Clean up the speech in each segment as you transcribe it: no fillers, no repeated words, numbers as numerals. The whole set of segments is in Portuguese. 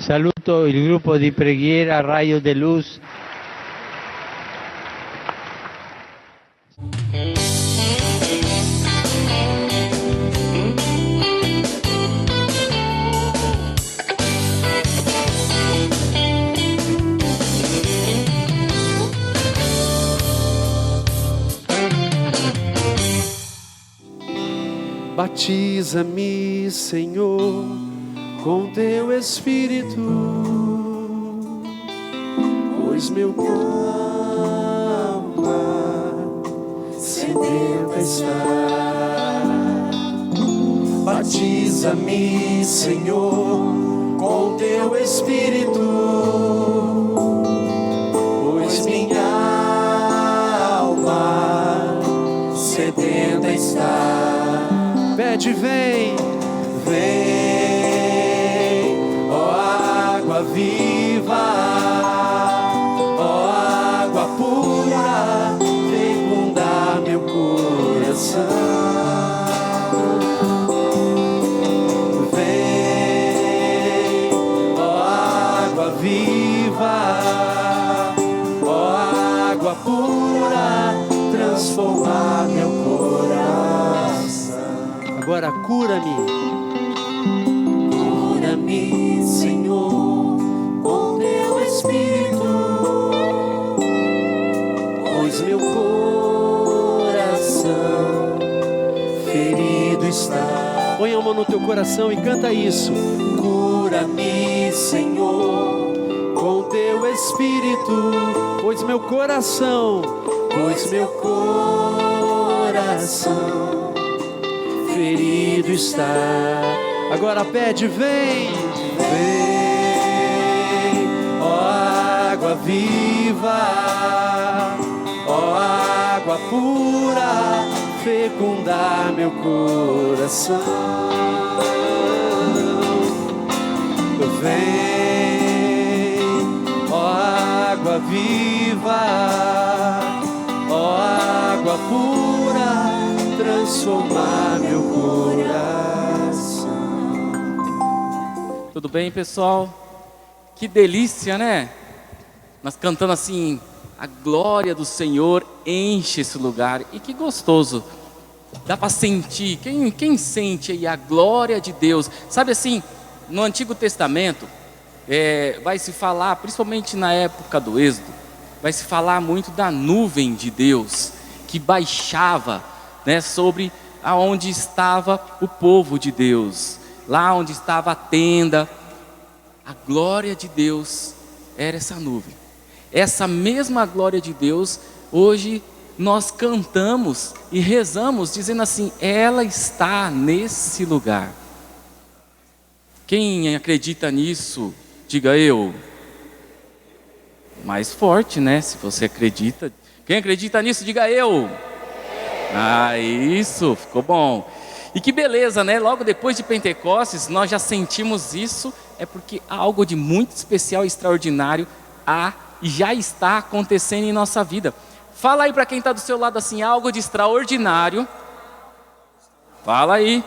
Saluto il gruppo di preghiera Raio de Luz. Batiza-me, Senhor, com teu Espírito, pois meu alma sedenta está. Batiza-me, Senhor, com teu Espírito, pois minha alma sedenta está. Pede, vem, vem, ó água viva, ó água pura, fecundar meu coração. Vem, ó água viva, ó água pura, transformar meu coração. Agora cura-me, cura-me, Senhor, com teu Espírito, pois meu coração ferido está. Põe a mão no teu coração e canta isso. Cura-me, Senhor, com teu Espírito, pois meu coração ferido está. Agora pede, vem, vem, ó água viva, ó água pura, fecundar meu coração. Vem, ó água viva, ó água pura, transformar meu coração. Tudo bem, pessoal? Que delícia, né? Nós cantando assim, a glória do Senhor enche esse lugar. E que gostoso. Dá para sentir. Quem sente aí a glória de Deus? Sabe assim, no Antigo Testamento, vai se falar, principalmente na época do Êxodo, vai se falar muito da nuvem de Deus que baixava, né, sobre aonde estava o povo de Deus, lá onde estava a tenda. A glória de Deus era essa nuvem. Essa mesma glória de Deus, hoje nós cantamos e rezamos dizendo assim: ela está nesse lugar. Quem acredita nisso, diga eu. Mais forte, né? Se você acredita. Quem acredita nisso, diga eu. Ah, isso, ficou bom. E que beleza, né? Logo depois de Pentecostes, nós já sentimos isso. É porque algo de muito especial e extraordinário e já está acontecendo em nossa vida. Fala aí para quem está do seu lado assim: algo de extraordinário. Fala aí.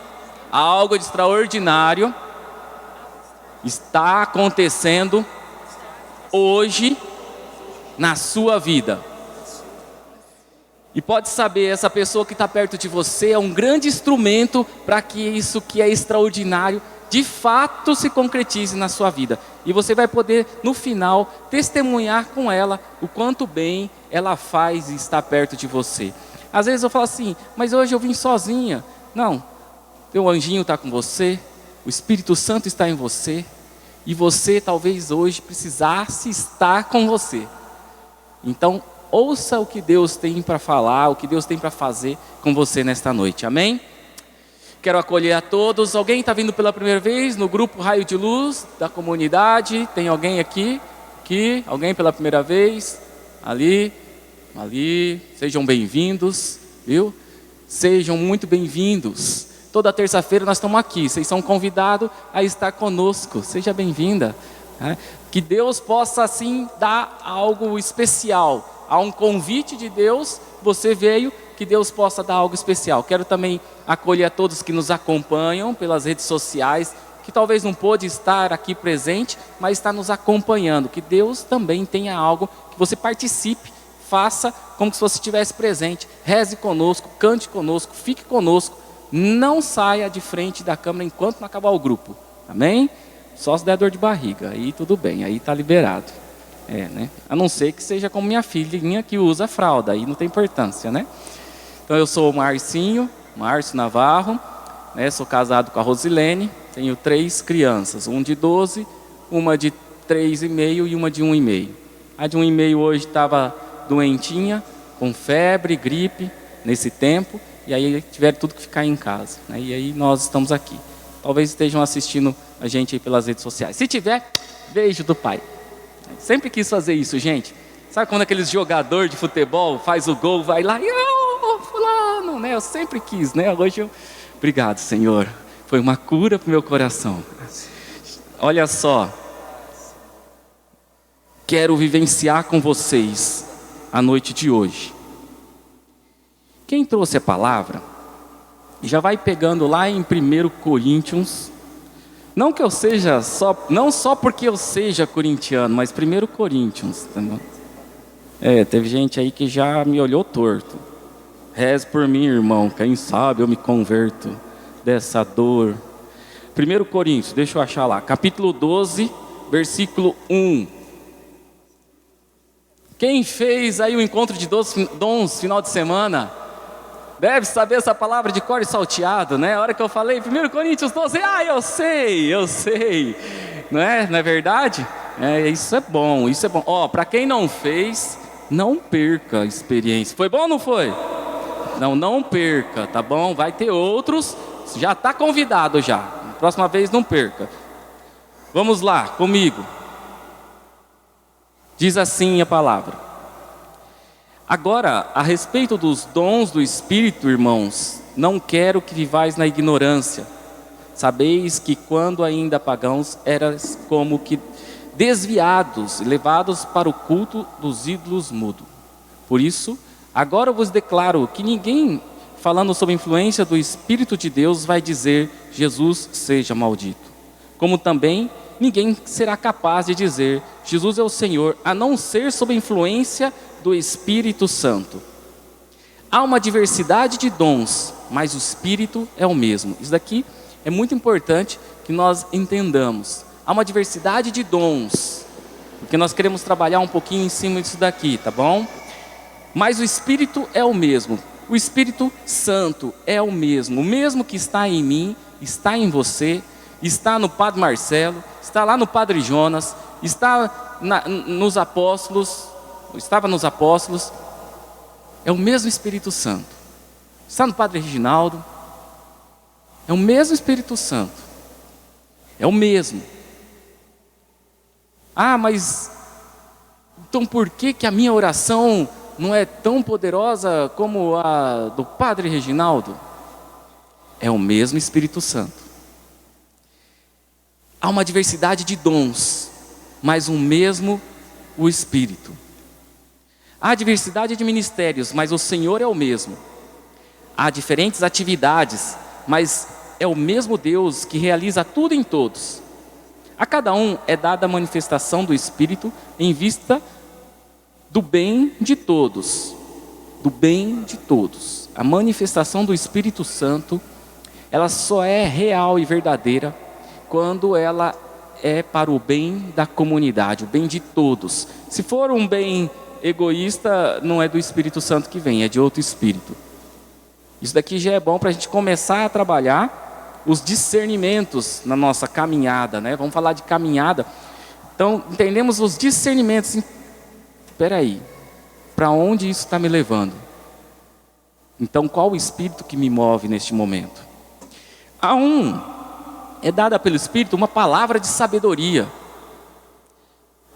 Algo de extraordinário está acontecendo hoje na sua vida. E pode saber, essa pessoa que está perto de você é um grande instrumento para que isso que é extraordinário de fato se concretize na sua vida. E você vai poder, no final, testemunhar com ela o quanto bem ela faz e está perto de você. Às vezes eu falo assim: mas hoje eu vim sozinha. Não, teu anjinho está com você, o Espírito Santo está em você, e você talvez hoje precisasse estar com você. Então, ouça o que Deus tem para falar, o que Deus tem para fazer com você nesta noite, amém? Quero acolher a todos. Alguém está vindo pela primeira vez no grupo Raio de Luz da comunidade? Tem alguém aqui? Alguém pela primeira vez? Ali, sejam bem-vindos, viu? Sejam muito bem-vindos. Toda terça-feira nós estamos aqui, vocês são convidados a estar conosco, seja bem-vinda. Que Deus possa assim dar algo especial. Há um convite de Deus, você veio, que Deus possa dar algo especial. Quero também acolher a todos que nos acompanham pelas redes sociais, que talvez não pôde estar aqui presente, mas está nos acompanhando. Que Deus também tenha algo, que você participe, faça como se você estivesse presente. Reze conosco, cante conosco, fique conosco. Não saia de frente da câmera enquanto não acabar o grupo. Amém? Só se der dor de barriga, aí tudo bem, aí está liberado. Né? A não ser que seja como minha filhinha que usa fralda, aí não tem importância, né? Então eu sou o Márcio Navarro, né? Sou casado com a Rosilene, tenho 3 crianças, um de 12, uma de 3,5 e uma de 1,5. A de 1,5 hoje estava doentinha, com febre, gripe, nesse tempo, e aí tiveram tudo que ficar em casa, né? E aí nós estamos aqui. Talvez estejam assistindo a gente aí pelas redes sociais. Se tiver, beijo do pai. Sempre quis fazer isso, gente. Sabe quando aqueles jogadores de futebol faz o gol, vai lá e fulano, né? Eu sempre quis, né? Hoje eu... Obrigado, Senhor. Foi uma cura para o meu coração. Olha só. Quero vivenciar com vocês a noite de hoje. Quem trouxe a palavra, já vai pegando lá em 1 Coríntios. Não que eu seja não só porque eu seja corintiano, mas 1 Coríntios. Teve gente aí que já me olhou torto. Reze por mim, irmão, quem sabe eu me converto dessa dor. 1 Coríntios, deixa eu achar lá, capítulo 12, versículo 1. Quem fez aí o encontro de dons final de semana, deve saber essa palavra de cor e salteado, né? A hora que eu falei 1 Coríntios 12, eu sei. Não é verdade? Isso é bom. Para quem não fez, não perca a experiência. Foi bom ou não foi? Não perca, tá bom? Vai ter outros, já está convidado já. Próxima vez não perca. Vamos lá, comigo. Diz assim a palavra. Agora, a respeito dos dons do Espírito, irmãos, não quero que vivais na ignorância. Sabeis que quando ainda pagãos, eras como que desviados, levados para o culto dos ídolos mudos. Por isso, agora eu vos declaro que ninguém, falando sob influência do Espírito de Deus, vai dizer, Jesus seja maldito. Como também, ninguém será capaz de dizer, Jesus é o Senhor, a não ser sob influência do Espírito Santo. Há uma diversidade de dons, mas o Espírito é o mesmo. Isso daqui é muito importante que nós entendamos. Há uma diversidade de dons, porque nós queremos trabalhar um pouquinho em cima disso daqui, tá bom? Mas o Espírito é o mesmo. O Espírito Santo é o mesmo que está em mim, está em você, está no Padre Marcelo, está lá no Padre Jonas, está nos apóstolos, estava nos apóstolos, é o mesmo Espírito Santo. Está no Padre Reginaldo, é o mesmo Espírito Santo, é o mesmo. Mas então por que a minha oração não é tão poderosa como a do Padre Reginaldo? É o mesmo Espírito Santo. Há uma diversidade de dons, mas o Espírito. Há diversidade de ministérios, mas o Senhor é o mesmo. Há diferentes atividades, mas é o mesmo Deus que realiza tudo em todos. A cada um é dada a manifestação do Espírito em vista do bem de todos. Do bem de todos. A manifestação do Espírito Santo, ela só é real e verdadeira quando ela é para o bem da comunidade, o bem de todos. Se for um bem egoísta, não é do Espírito Santo que vem, é de outro Espírito. Isso daqui já é bom para a gente começar a trabalhar os discernimentos na nossa caminhada, né? Vamos falar de caminhada. Então, entendemos os discernimentos. Espera aí, para onde isso está me levando? Então, qual o Espírito que me move neste momento? É dada pelo Espírito uma palavra de sabedoria.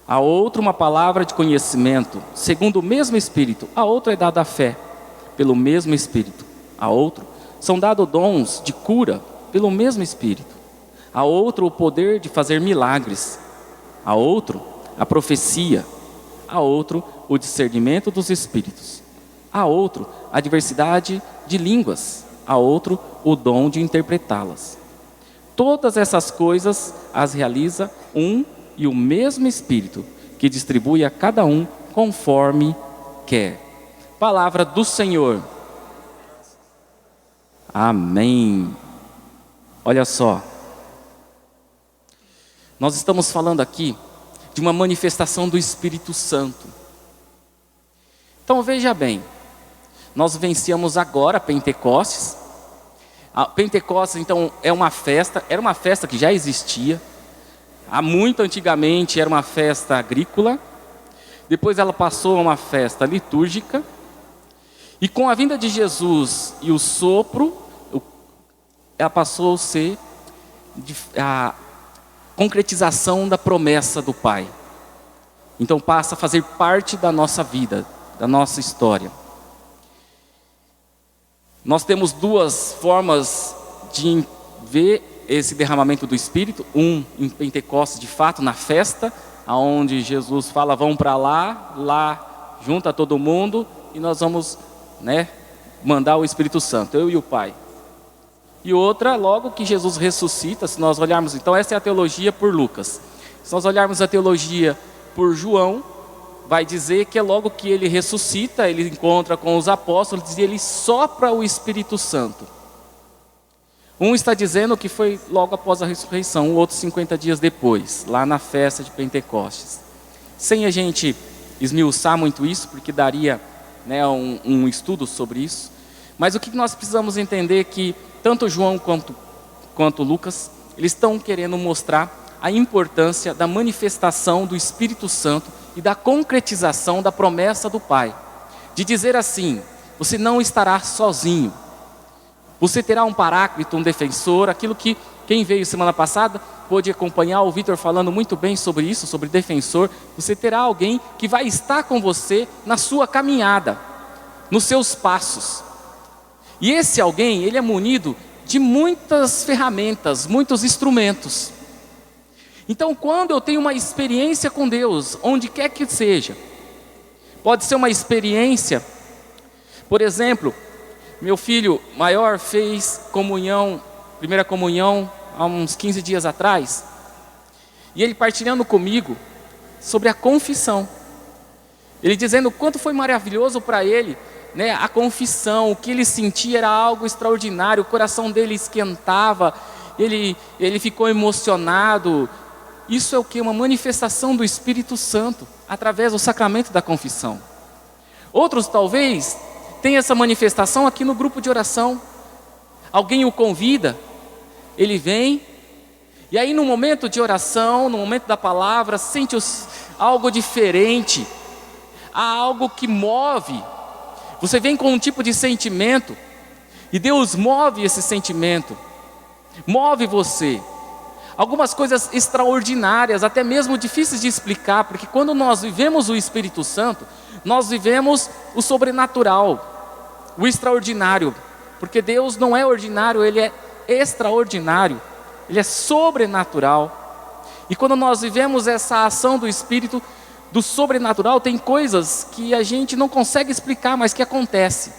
A outra uma palavra de conhecimento, segundo o mesmo Espírito. A outra é dada a fé, pelo mesmo Espírito. A outro são dados dons de cura, pelo mesmo Espírito. A outro o poder de fazer milagres. A outro a profecia. A outro o discernimento dos Espíritos. A outro a diversidade de línguas. A outro o dom de interpretá-las. Todas essas coisas as realiza um e o mesmo Espírito, que distribui a cada um conforme quer. Palavra do Senhor. Amém. Olha só, nós estamos falando aqui de uma manifestação do Espírito Santo. Então veja bem, nós vivenciamos agora Pentecostes. A Pentecostes então era uma festa que já existia. Há muito antigamente era uma festa agrícola. Depois ela passou a uma festa litúrgica. E com a vinda de Jesus e o sopro, ela passou a ser a concretização da promessa do Pai. Então passa a fazer parte da nossa vida, da nossa história. Nós temos duas formas de ver esse derramamento do Espírito. Um em Pentecostes, de fato, na festa, onde Jesus fala, vão para lá junta todo mundo e nós vamos, mandar o Espírito Santo, eu e o Pai. E outra, logo que Jesus ressuscita, se nós olharmos, então essa é a teologia por Lucas. Se nós olharmos a teologia por João, vai dizer que é logo que ele ressuscita, ele encontra com os apóstolos e ele sopra o Espírito Santo. Um está dizendo que foi logo após a ressurreição, o outro 50 dias depois, lá na festa de Pentecostes. Sem a gente esmiuçar muito isso, porque daria um estudo sobre isso. Mas o que nós precisamos entender é que tanto João quanto Lucas, eles estão querendo mostrar a importância da manifestação do Espírito Santo e da concretização da promessa do Pai. De dizer assim, você não estará sozinho. Você terá um paráclito, um defensor, aquilo que quem veio semana passada pôde acompanhar o Vitor falando muito bem sobre isso, sobre defensor. Você terá alguém que vai estar com você na sua caminhada, nos seus passos. E esse alguém, ele é munido de muitas ferramentas, muitos instrumentos. Então, quando eu tenho uma experiência com Deus, onde quer que seja, pode ser uma experiência, por exemplo, meu filho maior fez primeira comunhão, há uns 15 dias atrás, e ele partilhando comigo sobre a confissão. Ele dizendo o quanto foi maravilhoso para ele, a confissão, o que ele sentia era algo extraordinário, o coração dele esquentava, ele ficou emocionado. Isso é o que? Uma manifestação do Espírito Santo, através do sacramento da confissão. Outros talvez tenham essa manifestação aqui no grupo de oração. Alguém o convida, ele vem, e aí no momento de oração, no momento da palavra, sente algo diferente, há algo que move. Você vem com um tipo de sentimento, e Deus move esse sentimento, move você. Algumas coisas extraordinárias, até mesmo difíceis de explicar, porque quando nós vivemos o Espírito Santo, nós vivemos o sobrenatural, o extraordinário, porque Deus não é ordinário, Ele é extraordinário, Ele é sobrenatural. E quando nós vivemos essa ação do Espírito, do sobrenatural, tem coisas que a gente não consegue explicar, mas que acontece,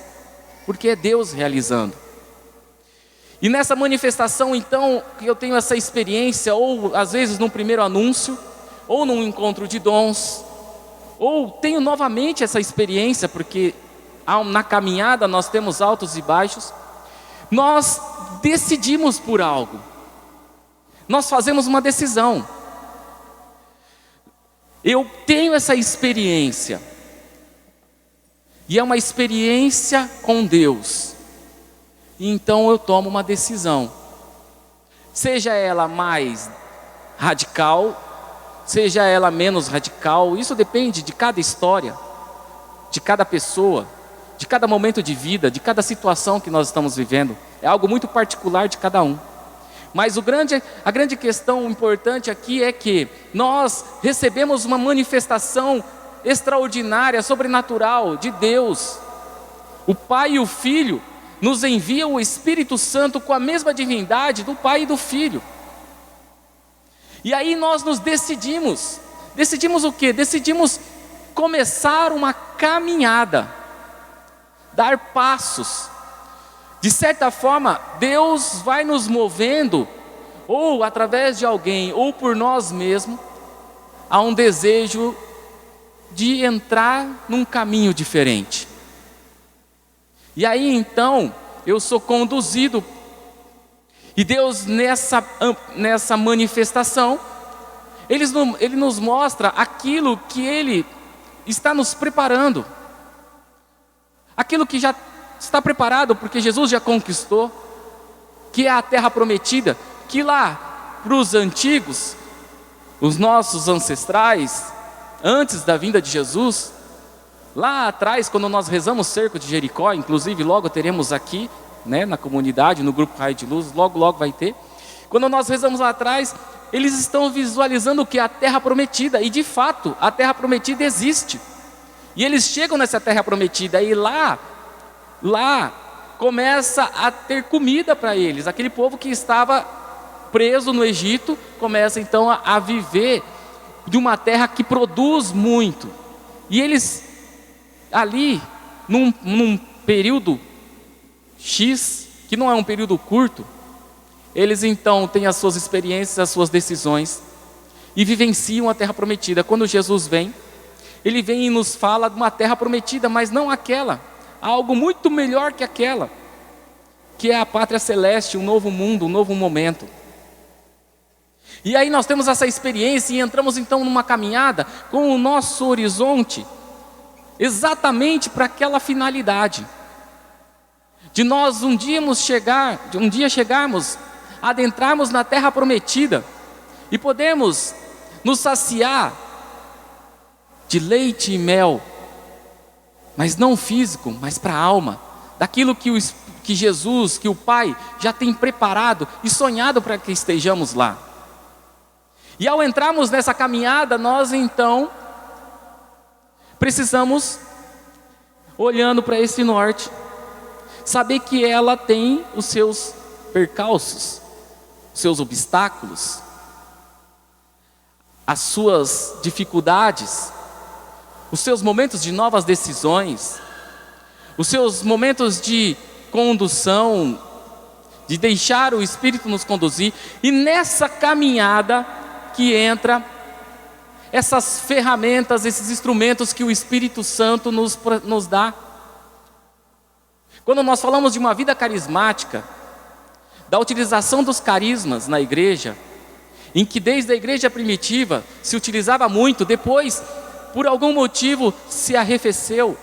porque é Deus realizando. E nessa manifestação, então, que eu tenho essa experiência, ou às vezes num primeiro anúncio, ou num encontro de dons, ou tenho novamente essa experiência, porque na caminhada nós temos altos e baixos, nós decidimos por algo, nós fazemos uma decisão. Eu tenho essa experiência, e é uma experiência com Deus, e então eu tomo uma decisão, seja ela mais radical, seja ela menos radical, isso depende de cada história, de cada pessoa, de cada momento de vida, de cada situação que nós estamos vivendo, é algo muito particular de cada um. Mas a grande questão importante aqui é que nós recebemos uma manifestação extraordinária, sobrenatural de Deus. O Pai e o Filho nos enviam o Espírito Santo com a mesma divindade do Pai e do Filho. E aí nós nos decidimos o quê? Decidimos começar uma caminhada, dar passos. De certa forma, Deus vai nos movendo ou através de alguém, ou por nós mesmos, há um desejo de entrar num caminho diferente. E aí então, eu sou conduzido, e Deus nessa manifestação, Ele nos mostra aquilo que Ele está nos preparando, aquilo que já está preparado, porque Jesus já conquistou, que é a terra prometida, que lá para os antigos, os nossos ancestrais, antes da vinda de Jesus, lá atrás, quando nós rezamos o cerco de Jericó, inclusive logo teremos aqui, né, na comunidade, no grupo Raio de Luz, logo vai ter. Quando nós rezamos lá atrás, eles estão visualizando o que? A terra prometida, e de fato, a terra prometida existe. E eles chegam nessa terra prometida, e lá começa a ter comida para eles. Aquele povo que estava preso no Egito, começa então a viver de uma terra que produz muito. E eles ali, num período X, que não é um período curto, eles então têm as suas experiências, as suas decisões, e vivenciam a terra prometida. Quando Jesus vem, Ele vem e nos fala de uma terra prometida, mas não aquela, algo muito melhor que aquela, que é a pátria celeste, um novo mundo, um novo momento. E aí nós temos essa experiência e entramos então numa caminhada com o nosso horizonte exatamente para aquela finalidade, de nós um dia chegarmos, adentrarmos na terra prometida e podemos nos saciar de leite e mel, mas não físico, mas para a alma, daquilo que Jesus, que o Pai já tem preparado e sonhado para que estejamos lá. E ao entrarmos nessa caminhada, nós então precisamos, olhando para esse norte, saber que ela tem os seus percalços, os seus obstáculos, as suas dificuldades, os seus momentos de novas decisões, os seus momentos de condução, de deixar o Espírito nos conduzir. E nessa caminhada que entra essas ferramentas, esses instrumentos que o Espírito Santo nos dá. Quando nós falamos de uma vida carismática, da utilização dos carismas na igreja, em que desde a igreja primitiva se utilizava muito, depois, por algum motivo, se arrefeceu,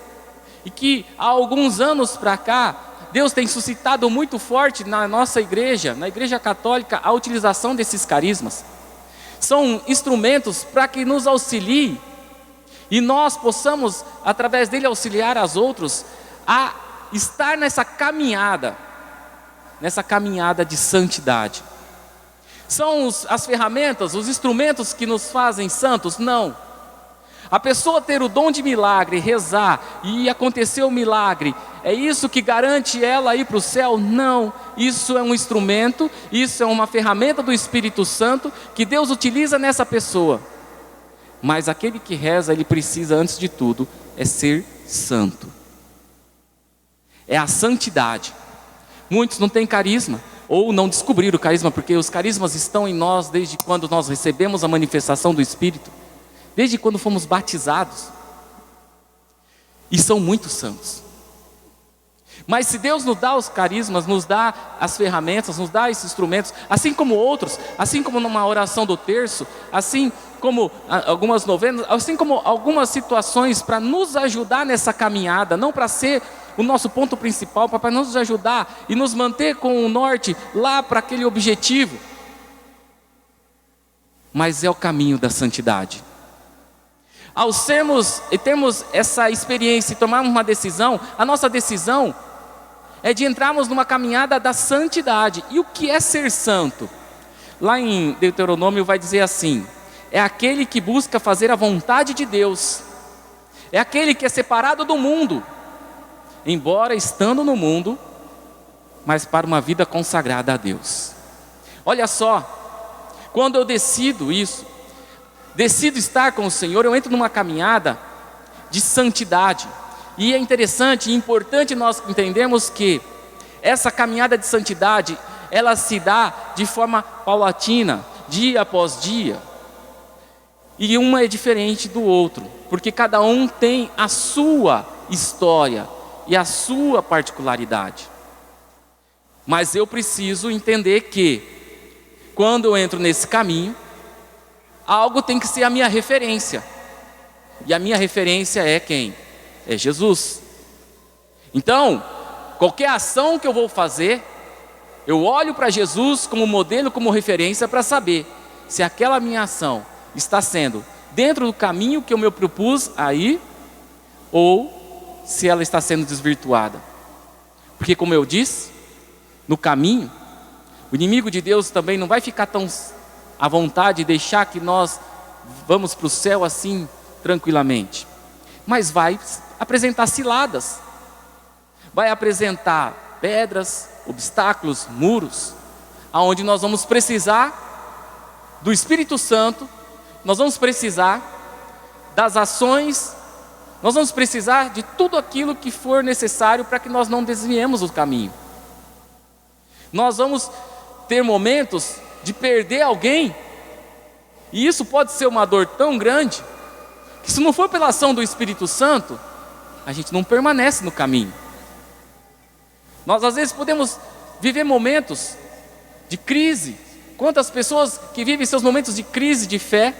e que há alguns anos para cá, Deus tem suscitado muito forte na nossa igreja, na igreja católica, a utilização desses carismas. São instrumentos para que nos auxilie e nós possamos, através dele, auxiliar as outros a estar nessa caminhada de santidade. São as ferramentas, os instrumentos que nos fazem santos? Não. A pessoa ter o dom de milagre, rezar e acontecer o milagre, é isso que garante ela ir para o céu? Não. Isso é um instrumento, isso é uma ferramenta do Espírito Santo que Deus utiliza nessa pessoa. Mas aquele que reza, ele precisa, antes de tudo, é ser santo. É a santidade. Muitos não têm carisma, ou não descobriram o carisma, porque os carismas estão em nós desde quando nós recebemos a manifestação do Espírito, desde quando fomos batizados, e são muito santos. Mas se Deus nos dá os carismas, nos dá as ferramentas, nos dá esses instrumentos, assim como outros, assim como numa oração do terço, assim como algumas novenas, assim como algumas situações para nos ajudar nessa caminhada, não para ser o nosso ponto principal, para nos ajudar e nos manter com o norte lá para aquele objetivo, mas é o caminho da santidade. Ao termos essa experiência e tomarmos uma decisão, a nossa decisão é de entrarmos numa caminhada da santidade. E o que é ser santo? Lá em Deuteronômio vai dizer assim: é aquele que busca fazer a vontade de Deus, é aquele que é separado do mundo, embora estando no mundo, mas para uma vida consagrada a Deus. Olha só, quando eu decido isso, decido estar com o Senhor, eu entro numa caminhada de santidade. E é interessante e importante nós entendermos que essa caminhada de santidade, ela se dá de forma paulatina, dia após dia. E uma é diferente do outro, porque cada um tem a sua história e a sua particularidade. Mas eu preciso entender que, quando eu entro nesse caminho, algo tem que ser a minha referência. E a minha referência é quem? É Jesus. Então, qualquer ação que eu vou fazer, eu olho para Jesus como modelo, como referência, para saber se aquela minha ação está sendo dentro do caminho que eu me propus aí, ou se ela está sendo desvirtuada. Porque, como eu disse, no caminho, o inimigo de Deus também não vai ficar tão à vontade de deixar que nós vamos para o céu assim, tranquilamente. Mas vai apresentar ciladas, vai apresentar pedras, obstáculos, muros, aonde nós vamos precisar do Espírito Santo, nós vamos precisar das ações, nós vamos precisar de tudo aquilo que for necessário para que nós não desviemos do caminho. Nós vamos ter momentos de perder alguém, e isso pode ser uma dor tão grande, que se não for pela ação do Espírito Santo, a gente não permanece no caminho. Nós às vezes podemos viver momentos de crise. Quantas pessoas que vivem seus momentos de crise de fé,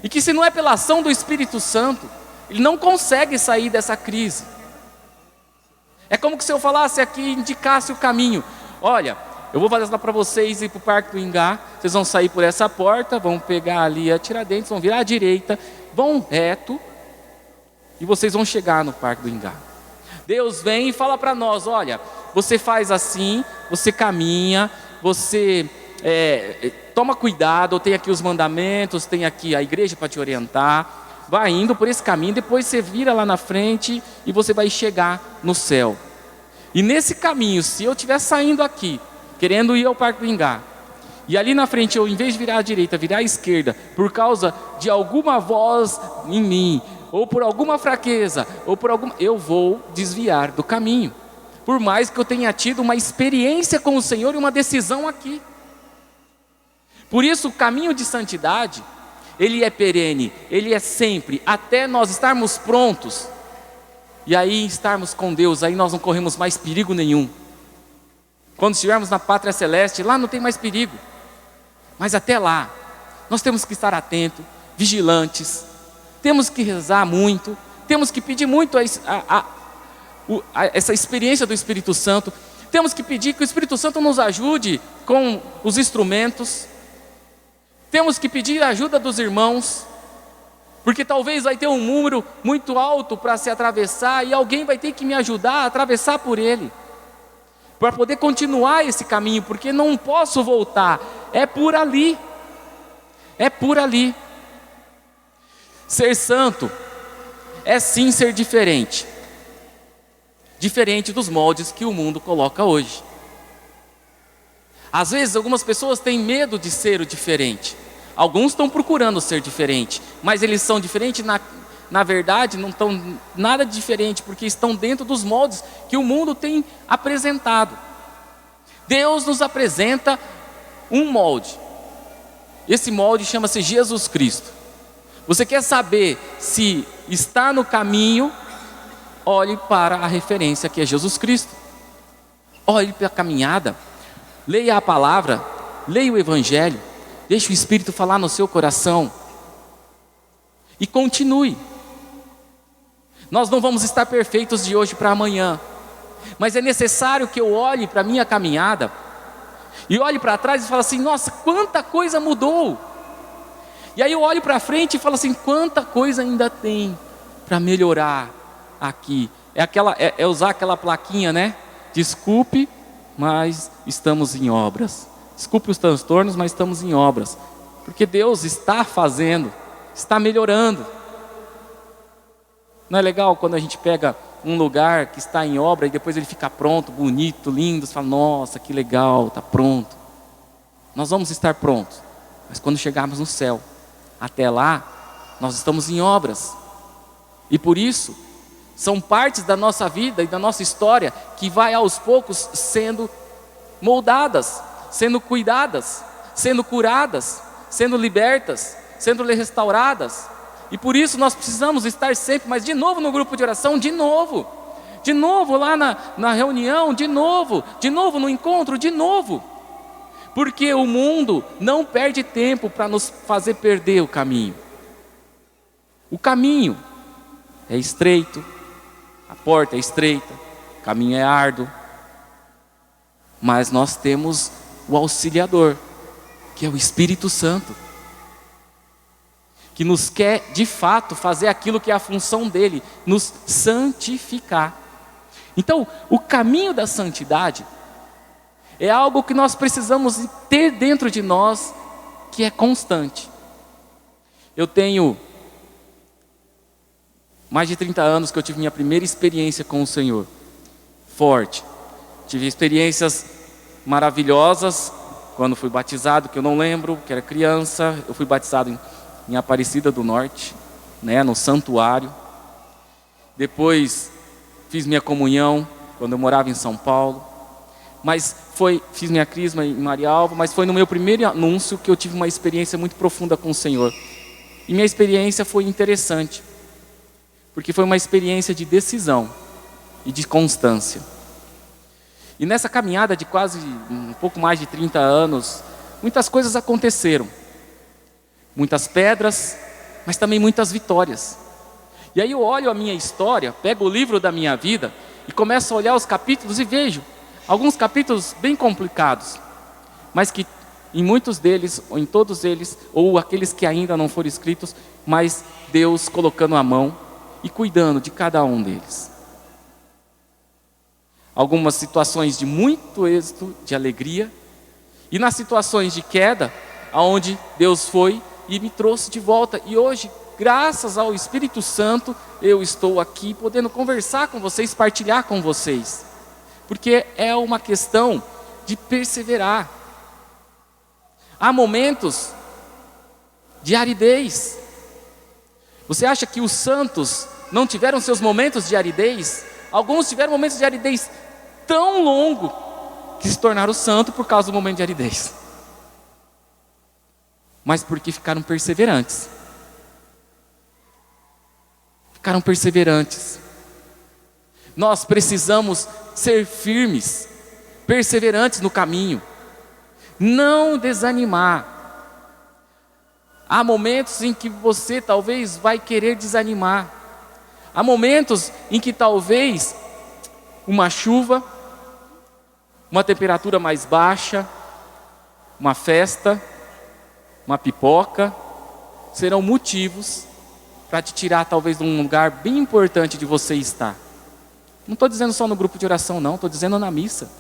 e que se não é pela ação do Espírito Santo, ele não consegue sair dessa crise. É como se eu falasse aqui, indicasse o caminho. Olha, eu vou fazer para vocês ir para o Parque do Ingá, vocês vão sair por essa porta, vão pegar ali a Tiradentes, vão virar à direita, vão reto, e vocês vão chegar no Parque do Ingá. Deus vem e fala para nós, olha, você faz assim, você caminha, você toma cuidado, tem aqui os mandamentos, tem aqui a igreja para te orientar, vai indo por esse caminho, depois você vira lá na frente e você vai chegar no céu. E nesse caminho, se eu estiver saindo aqui, querendo ir ao Parque do Ingá, e ali na frente eu, em vez de virar à direita, virar à esquerda, por causa de alguma voz em mim, ou por alguma fraqueza, eu vou desviar do caminho, por mais que eu tenha tido uma experiência com o Senhor e uma decisão aqui. Por isso o caminho de santidade, ele é perene, ele é sempre, até nós estarmos prontos, e aí estarmos com Deus, aí nós não corremos mais perigo nenhum. Quando estivermos na pátria celeste, lá não tem mais perigo. Mas até lá, nós temos que estar atentos, vigilantes, temos que rezar muito, temos que pedir muito essa experiência do Espírito Santo, temos que pedir que o Espírito Santo nos ajude com os instrumentos, temos que pedir a ajuda dos irmãos, porque talvez vai ter um muro muito alto para se atravessar, e alguém vai ter que me ajudar a atravessar por ele, para poder continuar esse caminho, porque não posso voltar, é por ali, é por ali. Ser santo é sim ser diferente, diferente dos moldes que o mundo coloca hoje. Às vezes algumas pessoas têm medo de ser o diferente, alguns estão procurando ser diferente, mas eles são diferentes, na verdade não estão nada diferente, porque estão dentro dos moldes que o mundo tem apresentado. Deus nos apresenta um molde, esse molde chama-se Jesus Cristo. Você quer saber se está no caminho? Olhe para a referência que é Jesus Cristo. Olhe para a caminhada, leia a palavra, leia o Evangelho, deixe o Espírito falar no seu coração e continue. Nós não vamos estar perfeitos de hoje para amanhã, mas é necessário que eu olhe para a minha caminhada e olhe para trás e fale assim, nossa, quanta coisa mudou. E aí eu olho para frente e falo assim, quanta coisa ainda tem para melhorar aqui. É usar aquela plaquinha, né? Desculpe, mas estamos em obras. Desculpe os transtornos, mas estamos em obras. Porque Deus está fazendo, está melhorando. Não é legal quando a gente pega um lugar que está em obra e depois ele fica pronto, bonito, lindo, você fala, nossa, que legal, está pronto. Nós vamos estar prontos, mas quando chegarmos no céu, até lá, nós estamos em obras. E por isso, são partes da nossa vida e da nossa história que vai aos poucos sendo moldadas, sendo cuidadas, sendo curadas, sendo libertas, sendo restauradas. E por isso nós precisamos estar sempre, mas de novo no grupo de oração, de novo lá na reunião, de novo no encontro, de novo. Porque o mundo não perde tempo para nos fazer perder o caminho. O caminho é estreito, a porta é estreita, o caminho é árduo. Mas nós temos o auxiliador, que é o Espírito Santo, que nos quer de fato fazer aquilo que é a função dele, nos santificar. Então, o caminho da santidade é algo que nós precisamos ter dentro de nós, que é constante. Eu tenho mais de 30 anos que eu tive minha primeira experiência com o Senhor, forte. Tive experiências maravilhosas quando fui batizado, que eu não lembro, que era criança. Eu fui batizado em Aparecida do Norte, no santuário. Depois fiz minha comunhão quando eu morava em São Paulo. Mas fiz minha crisma em Marialva, mas foi no meu primeiro anúncio que eu tive uma experiência muito profunda com o Senhor. E minha experiência foi interessante, porque foi uma experiência de decisão e de constância. E nessa caminhada de quase um pouco mais de 30 anos, muitas coisas aconteceram. Muitas pedras, mas também muitas vitórias. E aí eu olho a minha história, pego o livro da minha vida e começo a olhar os capítulos e vejo alguns capítulos bem complicados, mas que em muitos deles, ou em todos eles, ou aqueles que ainda não foram escritos, mas Deus colocando a mão e cuidando de cada um deles. Algumas situações de muito êxito, de alegria, e nas situações de queda, aonde Deus foi e me trouxe de volta. E hoje, graças ao Espírito Santo, eu estou aqui podendo conversar com vocês, partilhar com vocês. Porque é uma questão de perseverar. Há momentos de aridez. Você acha que os santos não tiveram seus momentos de aridez? Alguns tiveram momentos de aridez tão longo que se tornaram santos por causa do momento de aridez. Mas porque ficaram perseverantes. Ficaram perseverantes. Nós precisamos ser firmes, perseverantes no caminho, não desanimar. Há momentos em que você talvez vai querer desanimar. Há momentos em que talvez uma chuva, uma temperatura mais baixa, uma festa, uma pipoca, serão motivos para te tirar talvez de um lugar bem importante de você estar. Não estou dizendo só no grupo de oração não, estou dizendo na missa.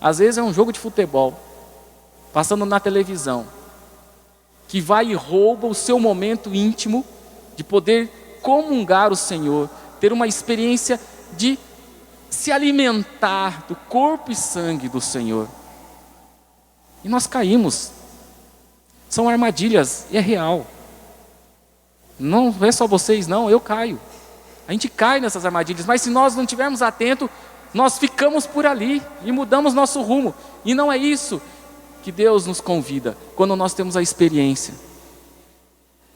Às vezes é um jogo de futebol, passando na televisão, que vai e rouba o seu momento íntimo de poder comungar o Senhor, ter uma experiência de se alimentar do corpo e sangue do Senhor. E nós caímos. São armadilhas, e é real. Não é só vocês não, eu caio. A gente cai nessas armadilhas, mas se nós não estivermos atentos, nós ficamos por ali e mudamos nosso rumo. E não é isso que Deus nos convida quando nós temos a experiência.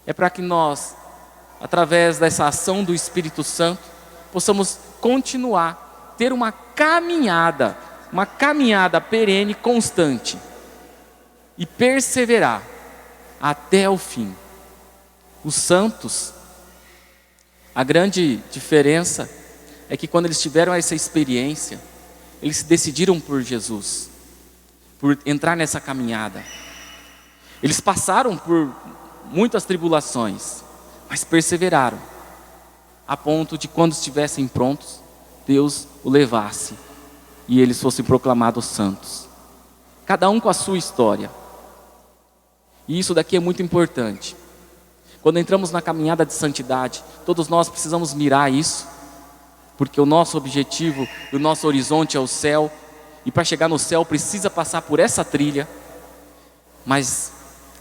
É para que nós, através dessa ação do Espírito Santo, possamos continuar, ter uma caminhada perene, constante, e perseverar até o fim. Os santos, a grande diferença é que quando eles tiveram essa experiência, eles se decidiram por Jesus, por entrar nessa caminhada. Eles passaram por muitas tribulações, mas perseveraram, a ponto de quando estivessem prontos, Deus o levasse e eles fossem proclamados santos. Cada um com a sua história. E isso daqui é muito importante. Quando entramos na caminhada de santidade, todos nós precisamos mirar isso, porque o nosso objetivo, o nosso horizonte é o céu, e para chegar no céu precisa passar por essa trilha, mas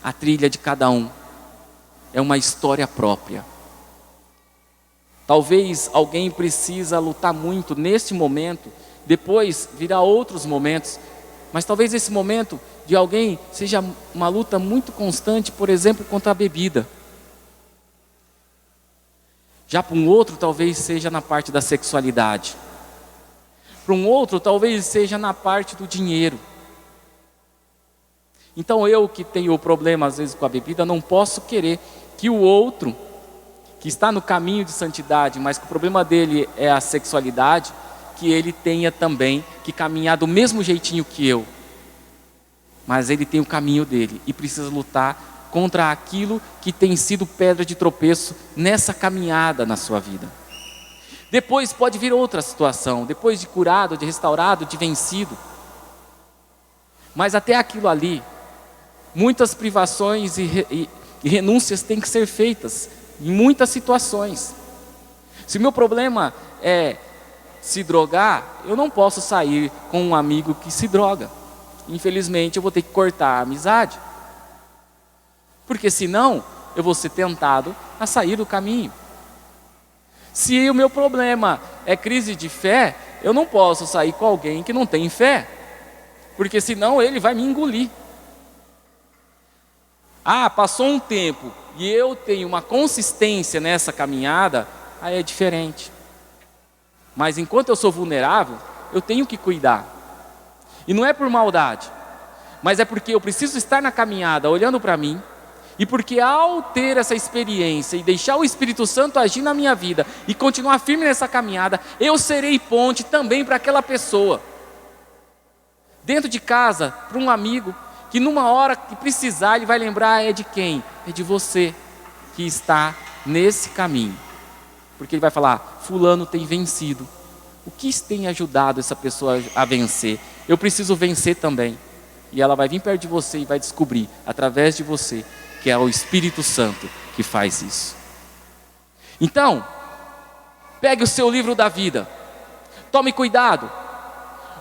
a trilha de cada um é uma história própria. Talvez alguém precisa lutar muito neste momento, depois virá outros momentos Mas talvez esse momento de alguém seja uma luta muito constante, por exemplo, contra a bebida. Já para um outro, talvez seja na parte da sexualidade. Para um outro, talvez seja na parte do dinheiro. Então eu que tenho problema às vezes com a bebida, não posso querer que o outro, que está no caminho de santidade, mas que o problema dele é a sexualidade, que ele tenha também que caminhar do mesmo jeitinho que eu. Mas ele tem o caminho dele e precisa lutar contra aquilo que tem sido pedra de tropeço nessa caminhada na sua vida. Depois pode vir outra situação, depois de curado, de restaurado, de vencido. Mas até aquilo ali, muitas privações e renúncias têm que ser feitas, em muitas situações. Se o meu problema é se drogar, eu não posso sair com um amigo que se droga. Infelizmente eu vou ter que cortar a amizade. Porque senão eu vou ser tentado a sair do caminho. Se o meu problema é crise de fé, eu não posso sair com alguém que não tem fé. Porque senão ele vai me engolir. Passou um tempo e eu tenho uma consistência nessa caminhada, aí é diferente. Mas enquanto eu sou vulnerável, eu tenho que cuidar. E não é por maldade, mas é porque eu preciso estar na caminhada olhando para mim, e porque ao ter essa experiência e deixar o Espírito Santo agir na minha vida e continuar firme nessa caminhada, eu serei ponte também para aquela pessoa. Dentro de casa, para um amigo, que numa hora que precisar, ele vai lembrar, é de quem? É de você que está nesse caminho. Porque ele vai falar, fulano tem vencido. O que tem ajudado essa pessoa a vencer? Eu preciso vencer também. E ela vai vir perto de você e vai descobrir, através de você, que é o Espírito Santo que faz isso. Então, pegue o seu livro da vida. Tome cuidado.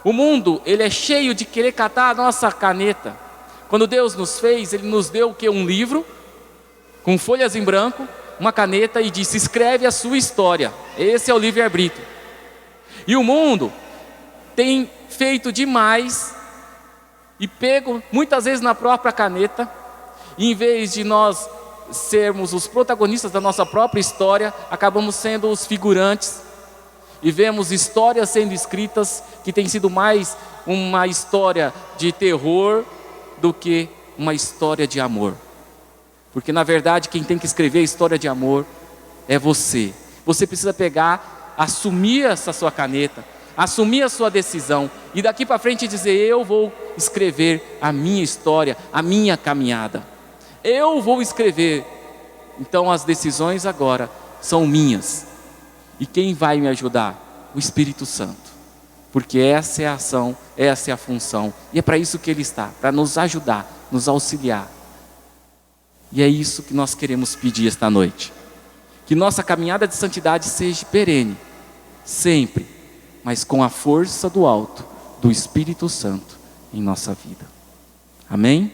O mundo, ele é cheio de querer catar a nossa caneta. Quando Deus nos fez, Ele nos deu o quê? Um livro, com folhas em branco, uma caneta e disse, escreve a sua história. Esse é o livre-arbítrio. E o mundo tem feito demais e pego muitas vezes na própria caneta, e em vez de nós sermos os protagonistas da nossa própria história, acabamos sendo os figurantes, e vemos histórias sendo escritas que tem sido mais uma história de terror do que uma história de amor. Porque na verdade quem tem que escrever a história de amor é você. Você precisa pegar, assumir essa sua caneta, assumir a sua decisão e daqui para frente dizer, eu vou escrever a minha história, a minha caminhada. Eu vou escrever. Então as decisões agora são minhas. E quem vai me ajudar? O Espírito Santo. Porque essa é a ação, essa é a função. E é para isso que Ele está, para nos ajudar, nos auxiliar. E é isso que nós queremos pedir esta noite. Que nossa caminhada de santidade seja perene, sempre, mas com a força do alto, do Espírito Santo em nossa vida. Amém?